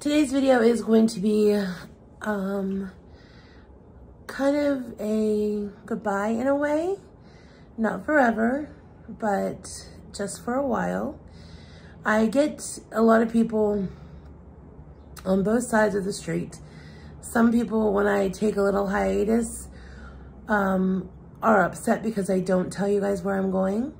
Today's video is going to be kind of a goodbye in a way. Not forever, but just for a while. I get a lot of people on both sides of the street. Some people, when I take a little hiatus, are upset because I don't tell you guys where I'm going.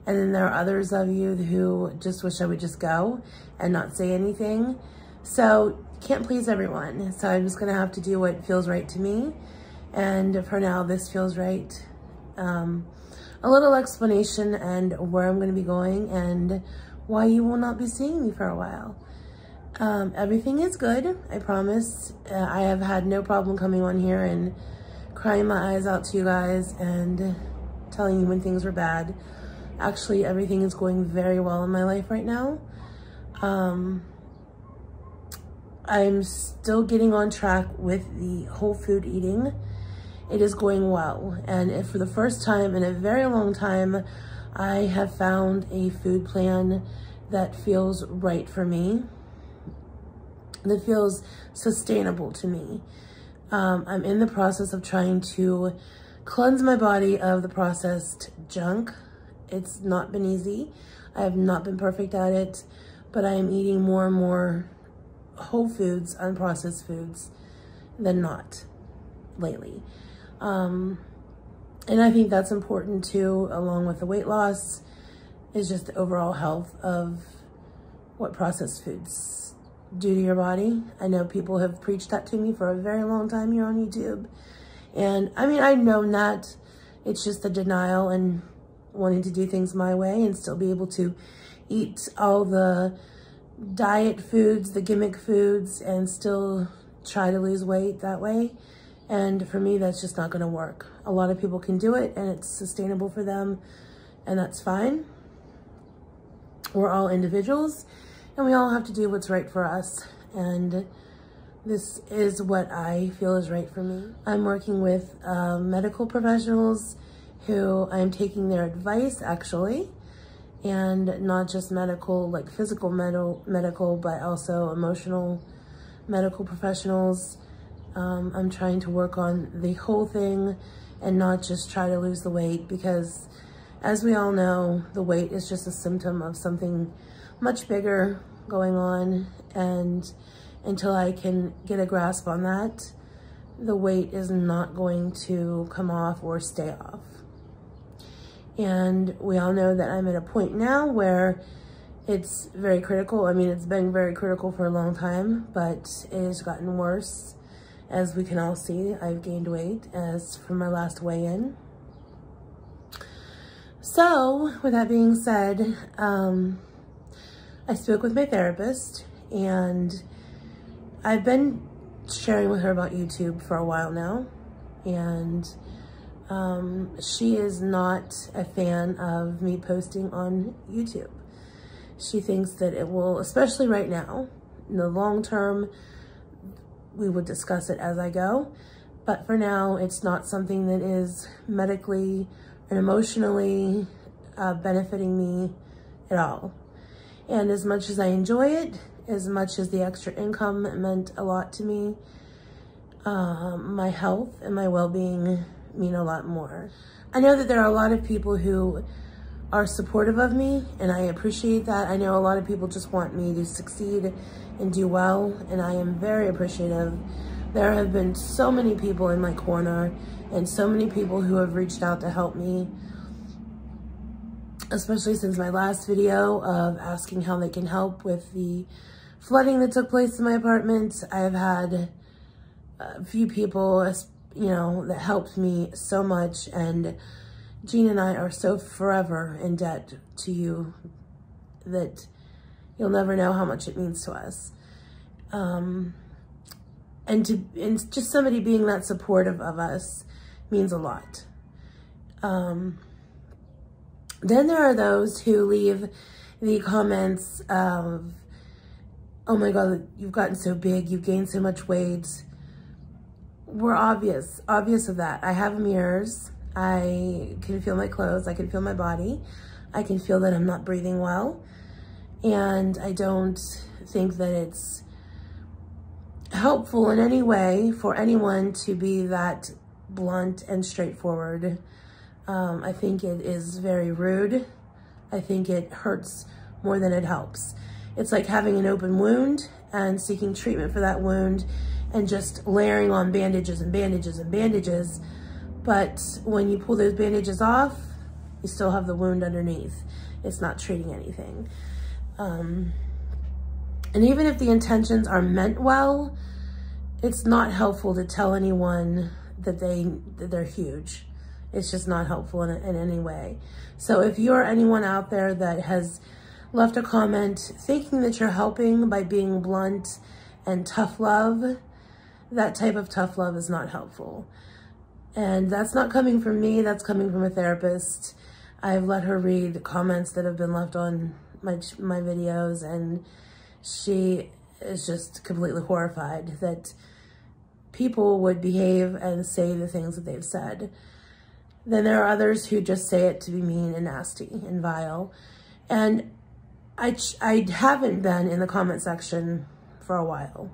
And then there are others of you who just wish I would just go and not say anything. So can't please everyone. So I'm just gonna have to do what feels right to me. And for now, this feels right. A little explanation and where I'm gonna be going and why you will not be seeing me for a while. Everything is good, I promise. I have had no problem coming on here and crying my eyes out to you guys and telling you when things were bad. Actually, everything is going very well in my life right now. I'm still getting on track with the whole food eating. It is going well. And if for the first time in a very long time, I have found a food plan that feels right for me, that feels sustainable to me. I'm in the process of trying to cleanse my body of the processed junk. It's not been easy. I have not been perfect at it, but I am eating more and more whole foods, unprocessed foods than not lately. And I think that's important too, along with the weight loss, is just the overall health of what processed foods do to your body. I know people have preached that to me for a very long time here on YouTube. And I mean, I've known that. It's just the denial and wanting to do things my way and still be able to eat all the diet foods, the gimmick foods, and still try to lose weight that way. And for me, that's just not gonna work. A lot of people can do it and it's sustainable for them, and that's fine. We're all individuals and we all have to do what's right for us. And this is what I feel is right for me. I'm working with medical professionals who I'm taking their advice actually, and not just medical, like physical medical, but also emotional medical professionals. I'm trying to work on the whole thing and not just try to lose the weight, because as we all know, the weight is just a symptom of something much bigger going on. And until I can get a grasp on that, the weight is not going to come off or stay off. And we all know that I'm at a point now where it's very critical. I mean, it's been very critical for a long time, but it has gotten worse. As we can all see, I've gained weight as from my last weigh-in. So, with that being said, I spoke with my therapist, and I've been sharing with her about YouTube for a while now, and she is not a fan of me posting on YouTube. She thinks that it will, especially right now, in the long term, we would discuss it as I go. But for now, it's not something that is medically and emotionally benefiting me at all. And as much as I enjoy it, as much as the extra income meant a lot to me, my health and my well-being mean a lot more. I know that there are a lot of people who are supportive of me, and I appreciate that. I know a lot of people just want me to succeed and do well, and I am very appreciative. There have been so many people in my corner and so many people who have reached out to help me, especially since my last video of asking how they can help with the flooding that took place in my apartment. I have had a few people, you know, that helped me so much, and Jean and I are so forever in debt to you that you'll never know how much it means to us. And just somebody being that supportive of us means a lot. Then there are those who leave the comments of, oh my God, you've gotten so big, you've gained so much weight. We're obvious of that. I have mirrors. I can feel my clothes. I can feel my body. I can feel that I'm not breathing well. And I don't think that it's helpful in any way for anyone to be that blunt and straightforward. I think it is very rude. I think it hurts more than it helps. It's like having an open wound and seeking treatment for that wound and just layering on bandages and bandages and bandages. But when you pull those bandages off, you still have the wound underneath. It's not treating anything. And even if the intentions are meant well, it's not helpful to tell anyone that they're huge. It's just not helpful in any way. So if you're anyone out there that has left a comment thinking that you're helping by being blunt and tough love, that type of tough love is not helpful. And that's not coming from me, that's coming from a therapist. I've let her read comments that have been left on my videos, and she is just completely horrified that people would behave and say the things that they've said. Then there are others who just say it to be mean and nasty and vile. And I haven't been in the comment section for a while.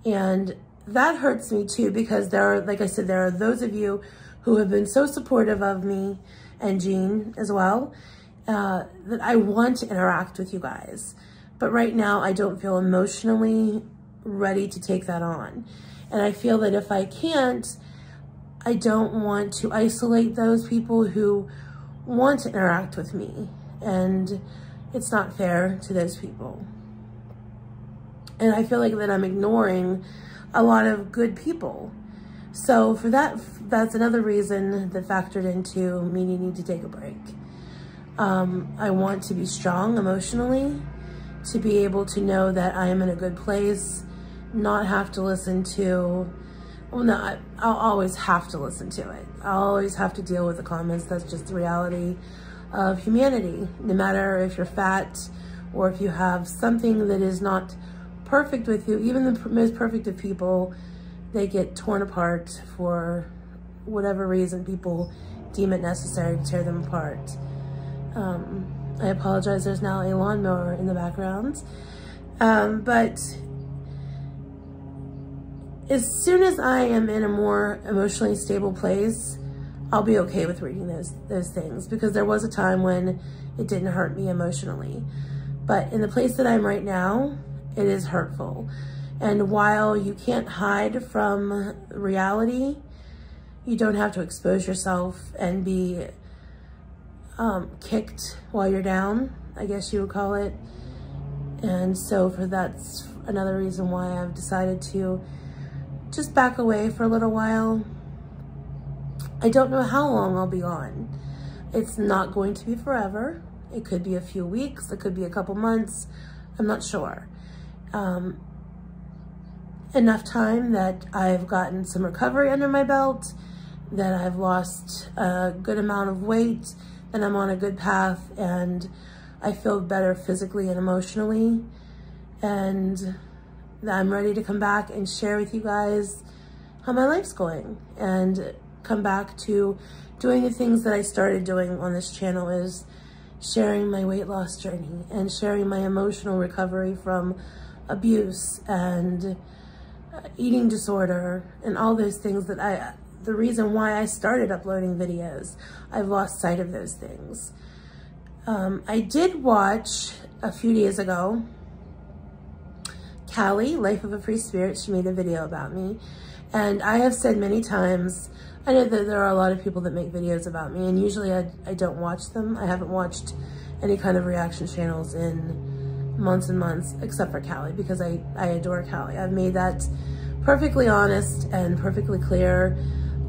And that hurts me too, because there are, like I said, there are those of you who have been so supportive of me, and Jean as well, that I want to interact with you guys. But right now I don't feel emotionally ready to take that on. And I feel that if I can't, I don't want to isolate those people who want to interact with me. And it's not fair to those people. And I feel like that I'm ignoring a lot of good people. So for that's another reason that factored into me needing to take a break. I want to be strong emotionally, to be able to know that I am in a good place, not have to listen to, well, no, I'll always have to listen to it. I'll always have to deal with the comments. That's just the reality of humanity. No matter if you're fat or if you have something that is not perfect with you, even the most perfect of people, they get torn apart for whatever reason people deem it necessary to tear them apart. I apologize, there's now a lawnmower in the background. But as soon as I am in a more emotionally stable place, I'll be okay with reading those things, because there was a time when it didn't hurt me emotionally. But in the place that I'm right now, it is hurtful. And while you can't hide from reality, you don't have to expose yourself and be kicked while you're down, I guess you would call it. And so that's another reason why I've decided to just back away for a little while. I don't know how long I'll be on. It's not going to be forever. It could be a few weeks, it could be a couple months, I'm not sure. Enough time that I've gotten some recovery under my belt, that I've lost a good amount of weight, and I'm on a good path, and I feel better physically and emotionally, and I'm ready to come back and share with you guys how my life's going, and come back to doing the things that I started doing on this channel, is sharing my weight loss journey and sharing my emotional recovery from abuse and eating disorder and all those things that the reason why I started uploading videos. I've lost sight of those things. I did watch a few days ago, Callie, Life of a Free Spirit, she made a video about me. And I have said many times, I know that there are a lot of people that make videos about me, and usually I don't watch them. I haven't watched any kind of reaction channels in months and months, except for Callie, because I adore Callie. I've made that perfectly honest and perfectly clear.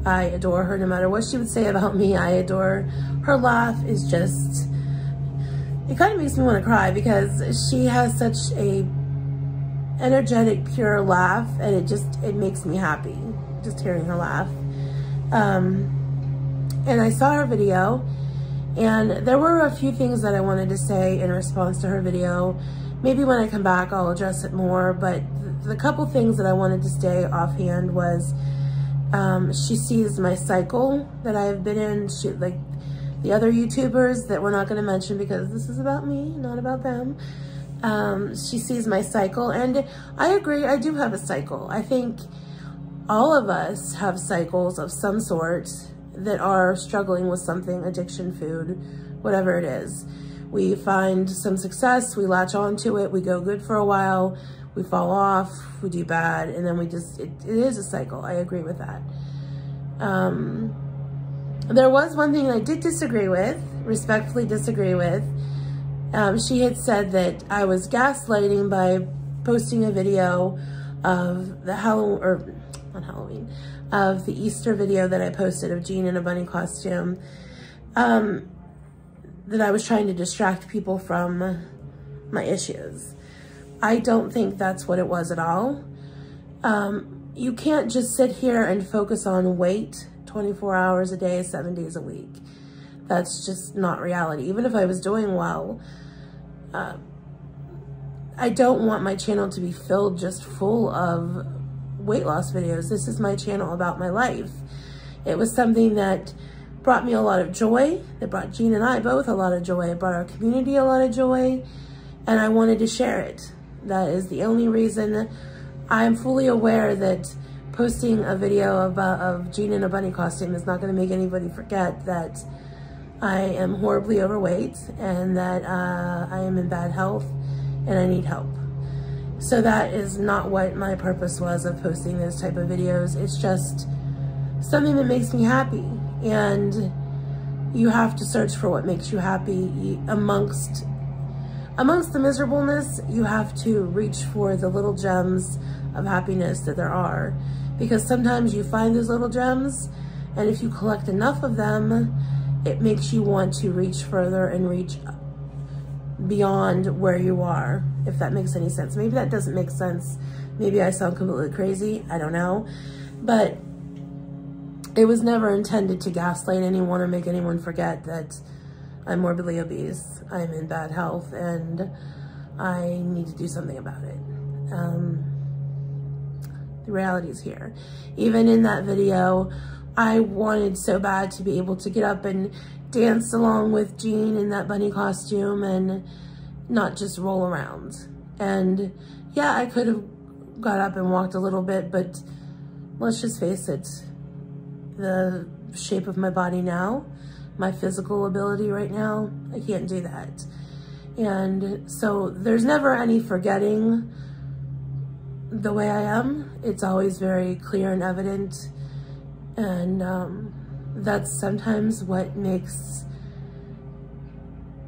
I adore her no matter what she would say about me. I adore her laugh. Is just, it kind of makes me want to cry, because she has such a energetic, pure laugh, and it makes me happy just hearing her laugh. And I saw her video, and there were a few things that I wanted to say in response to her video. Maybe when I come back, I'll address it more, but the couple things that I wanted to say offhand was, she sees my cycle that I have been in. She, like the other YouTubers that we're not going to mention because this is about me, not about them. She sees my cycle, and I agree, I do have a cycle. I think all of us have cycles of some sort that are struggling with something, addiction, food, whatever it is. We find some success, we latch onto it, we go good for a while, we fall off, we do bad, and then we just, it is a cycle. I agree with that. There was one thing I did disagree with, respectfully disagree with. She had said that I was gaslighting by posting a video of the of the Easter video that I posted of Jean in a bunny costume, that I was trying to distract people from my issues. I don't think that's what it was at all. You can't just sit here and focus on weight 24 hours a day, 7 days a week. That's just not reality. Even if I was doing well, I don't want my channel to be filled just full of weight loss videos. This is my channel about my life. It was something that brought me a lot of joy. It brought Jean and I both a lot of joy. It brought our community a lot of joy, and I wanted to share it. That is the only reason. I'm fully aware that posting a video of Jean in a bunny costume is not going to make anybody forget that I am horribly overweight and that I am in bad health and I need help. So that is not what my purpose was of posting those type of videos. It's just something that makes me happy, and you have to search for what makes you happy. Amongst the miserableness, you have to reach for the little gems of happiness that there are, because sometimes you find those little gems, and if you collect enough of them, it makes you want to reach further and reach beyond where you are, if that makes any sense. Maybe that doesn't make sense. Maybe I sound completely crazy. I don't know. But it was never intended to gaslight anyone or make anyone forget that I'm morbidly obese, I'm in bad health, and I need to do something about it. The reality is here. Even in that video, I wanted so bad to be able to get up and dance along with Jean in that bunny costume and not just roll around. And yeah, I could have got up and walked a little bit, but let's just face it, the shape of my body now, my physical ability right now, I can't do that. And so there's never any forgetting the way I am. It's always very clear and evident. And that's sometimes what makes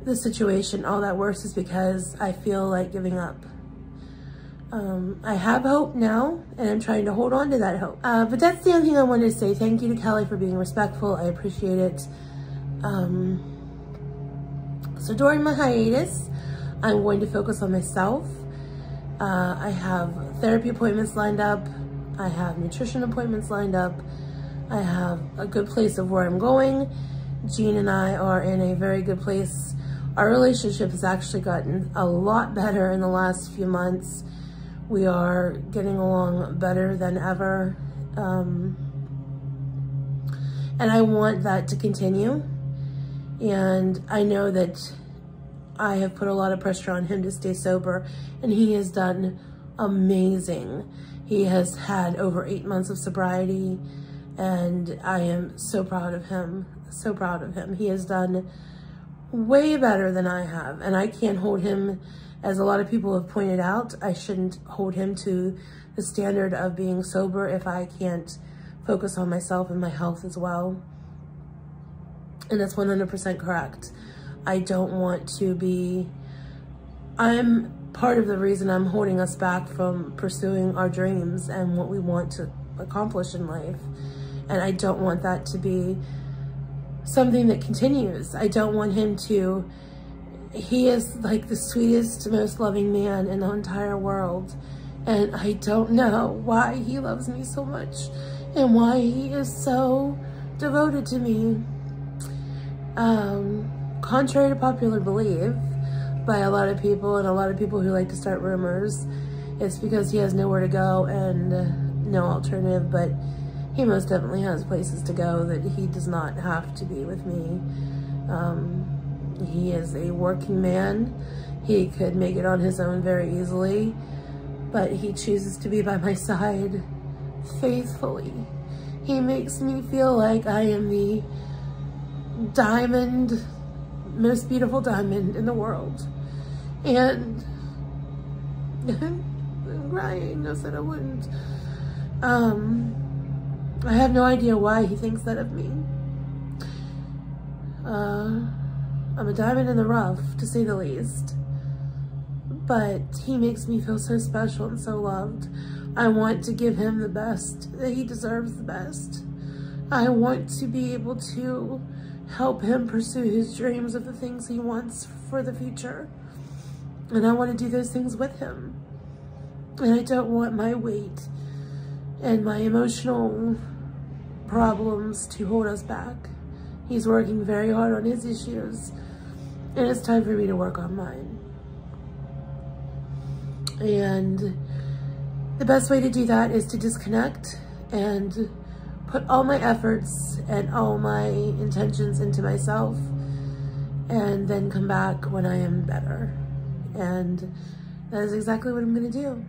the situation all that worse, is because I feel like giving up. I have hope now, and I'm trying to hold on to that hope. But that's the only thing I wanted to say. Thank you to Kelly for being respectful. I appreciate it. So during my hiatus, I'm going to focus on myself. I have therapy appointments lined up. I have nutrition appointments lined up. I have a good place of where I'm going. Jean and I are in a very good place. Our relationship has actually gotten a lot better in the last few months. We are getting along better than ever. And I want that to continue. And I know that I have put a lot of pressure on him to stay sober, and he has done amazing. He has had over 8 months of sobriety, and I am so proud of him, so proud of him. He has done way better than I have, and I can't hold him, as a lot of people have pointed out, I shouldn't hold him to the standard of being sober if I can't focus on myself and my health as well. And that's 100% correct. I don't want to be, I'm part of the reason I'm holding us back from pursuing our dreams and what we want to accomplish in life. And I don't want that to be something that continues. I don't want him to, he is like the sweetest, most loving man in the entire world. And I don't know why he loves me so much and why he is so devoted to me. Contrary to popular belief by a lot of people, and a lot of people who like to start rumors, it's because he has nowhere to go and no alternative, but he most definitely has places to go that he does not have to be with me. He is a working man. He could make it on his own very easily, but he chooses to be by my side faithfully. He makes me feel like I am the diamond, most beautiful diamond in the world. And I'm crying. I said I wouldn't. I have no idea why he thinks that of me. I'm a diamond in the rough, to say the least. But he makes me feel so special and so loved. I want to give him the best, that he deserves the best. I want to be able to help him pursue his dreams of the things he wants for the future. And I want to do those things with him. And I don't want my weight and my emotional problems to hold us back. He's working very hard on his issues, and it's time for me to work on mine. And the best way to do that is to disconnect and put all my efforts and all my intentions into myself, and then come back when I am better. And that is exactly what I'm gonna do.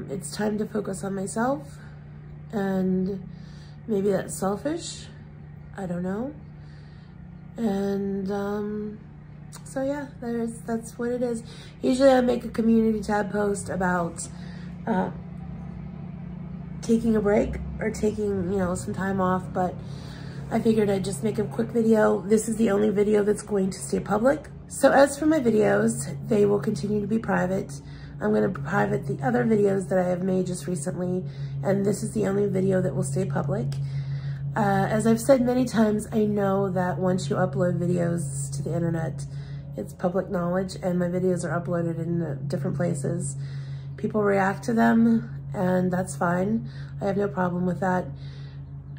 It's time to focus on myself, and maybe that's selfish, I don't know. And so yeah, that's what it is. Usually I make a community tab post about taking a break or taking, you know, some time off, but I figured I'd just make a quick video. This is the only video that's going to stay public. So as for my videos, they will continue to be private. I'm going to private the other videos that I have made just recently, and this is the only video that will stay public. As I've said many times, I know that once you upload videos to the internet, it's public knowledge, and my videos are uploaded in different places. People react to them, and that's fine. I have no problem with that.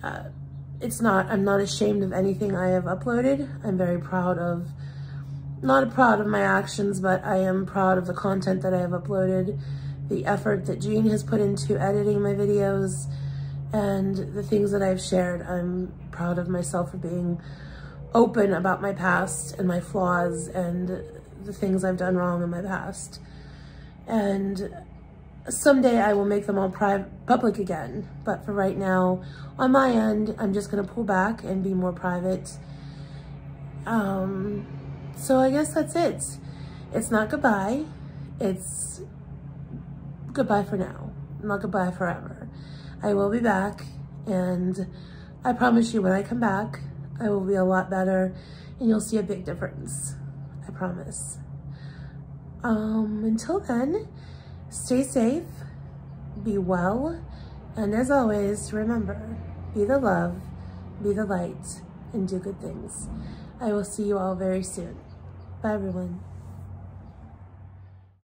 I'm not ashamed of anything I have uploaded. I'm very proud of, not proud of my actions, but I am proud of the content that I have uploaded, the effort that Jean has put into editing my videos, and the things that I've shared. I'm proud of myself for being open about my past and my flaws and the things I've done wrong in my past. And someday I will make them all public again. But for right now, on my end, I'm just gonna pull back and be more private. So I guess that's it. It's not goodbye. It's goodbye for now, not goodbye forever. I will be back, and I promise you when I come back, I will be a lot better, and you'll see a big difference. I promise. Until then, stay safe, be well, and as always, remember, be the love, be the light, and do good things. I will see you all very soon. Bye, everyone.